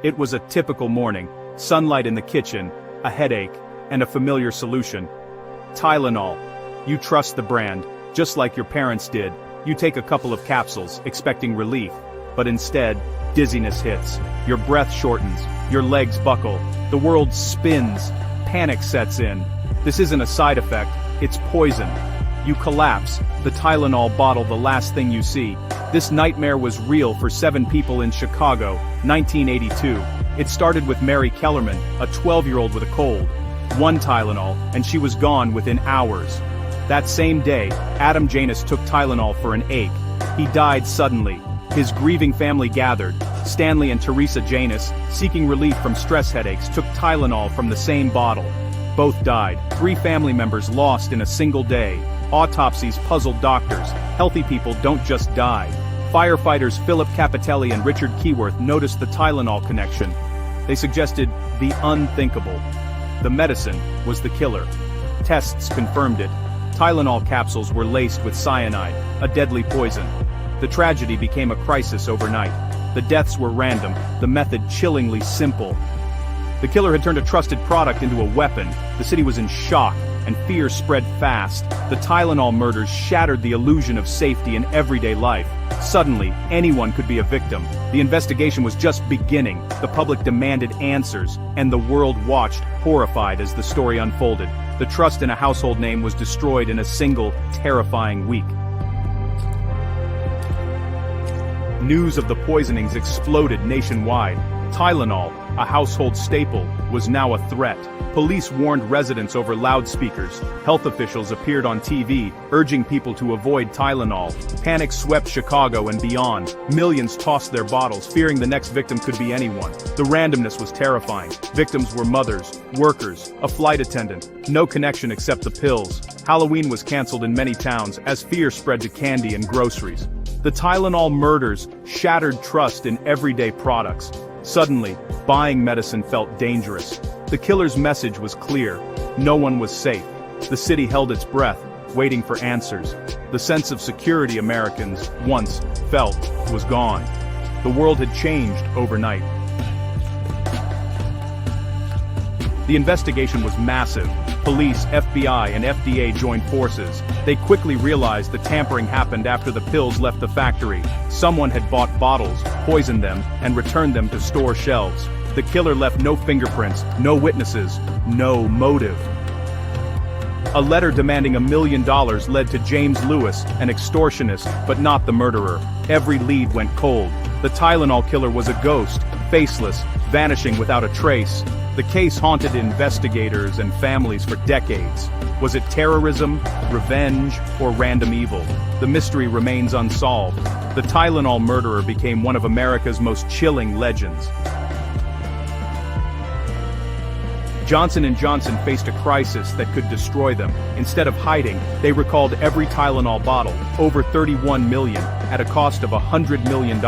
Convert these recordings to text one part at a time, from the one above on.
It was a typical morning: sunlight in the kitchen, a headache, and a familiar solution. Tylenol. You trust the brand, just like your parents did. You take a couple of capsules, expecting relief. But instead, dizziness hits. Your breath shortens. Your legs buckle. The world spins. Panic sets in. This isn't a side effect, it's poison. You collapse, the Tylenol bottle the last thing you see. This nightmare was real for 7 people in Chicago, 1982. It started with Mary Kellerman, a 12-year-old with a cold. 1 Tylenol, and she was gone within hours. That same day, Adam Janus took Tylenol for an ache. He died suddenly. His grieving family gathered. Stanley and Teresa Janus, seeking relief from stress headaches, took Tylenol from the same bottle. Both died. 3 family members lost in a single day. Autopsies puzzled doctors. Healthy people don't just die. Firefighters Philip Capitelli and Richard Keyworth noticed the Tylenol connection. They suggested the unthinkable. The medicine was the killer. Tests confirmed it. Tylenol capsules were laced with cyanide, a deadly poison. The tragedy became a crisis overnight. The deaths were random, the method chillingly simple. The killer had turned a trusted product into a weapon. The city was in shock, and fear spread fast. The Tylenol murders shattered the illusion of safety in everyday life. Suddenly, anyone could be a victim. The investigation was just beginning. The public demanded answers, and the world watched, horrified as the story unfolded. The trust in a household name was destroyed in a single, terrifying week. News of the poisonings exploded nationwide. Tylenol, a household staple, was now a threat. Police warned residents over loudspeakers. Health officials appeared on TV, urging people to avoid Tylenol. Panic swept Chicago and beyond. Millions tossed their bottles, fearing the next victim could be anyone. The randomness was terrifying. Victims were mothers, workers, a flight attendant. No connection except the pills. Halloween was canceled in many towns as fear spread to candy and groceries. The Tylenol murders shattered trust in everyday products. Suddenly, buying medicine felt dangerous. The killer's message was clear: no one was safe. The city held its breath, waiting for answers. The sense of security Americans once felt was gone. The world had changed overnight. The investigation was massive. Police, FBI, and FDA joined forces. They quickly realized the tampering happened after the pills left the factory. Someone had bought bottles, poisoned them, and returned them to store shelves. The killer left no fingerprints, no witnesses, no motive. A letter demanding $1 million led to James Lewis, an extortionist, but not the murderer. Every lead went cold. The Tylenol killer was a ghost, faceless, vanishing without a trace. The case haunted investigators and families for decades. Was it terrorism, revenge, or random evil? The mystery remains unsolved. The Tylenol murderer became one of America's most chilling legends. Johnson & Johnson faced a crisis that could destroy them. Instead of hiding, they recalled every Tylenol bottle, over 31 million, at a cost of $100 million.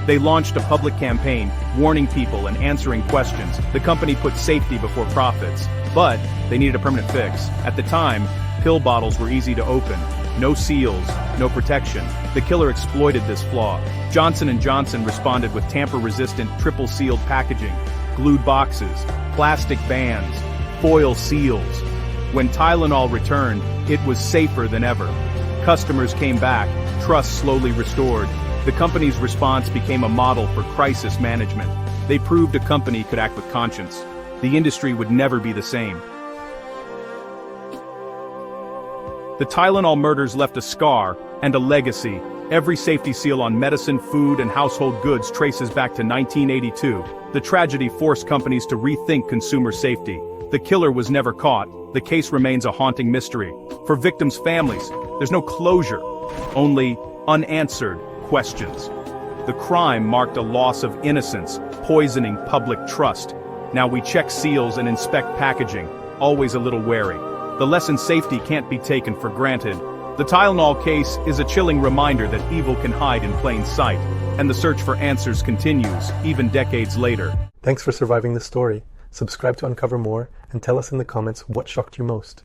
They launched a public campaign, warning people and answering questions. The company put safety before profits. But they needed a permanent fix. At the time, pill bottles were easy to open. No seals, no protection. The killer exploited this flaw. Johnson & Johnson responded with tamper-resistant, triple-sealed packaging, glued boxes, plastic bands, foil seals. When Tylenol returned, it was safer than ever. Customers came back, trust slowly restored. The company's response became a model for crisis management. They proved a company could act with conscience. The industry would never be the same. The Tylenol murders left a scar and a legacy. Every safety seal on medicine, food, and household goods traces back to 1982. The tragedy forced companies to rethink consumer safety. The killer was never caught. The case remains a haunting mystery. For victims' families, there's no closure, only unanswered questions. The crime marked a loss of innocence, poisoning public trust. Now we check seals and inspect packaging, always a little wary. The lesson: safety can't be taken for granted. The Tylenol case is a chilling reminder that evil can hide in plain sight, and the search for answers continues, even decades later. Thanks for surviving this story. Subscribe to uncover more, and tell us in the comments what shocked you most.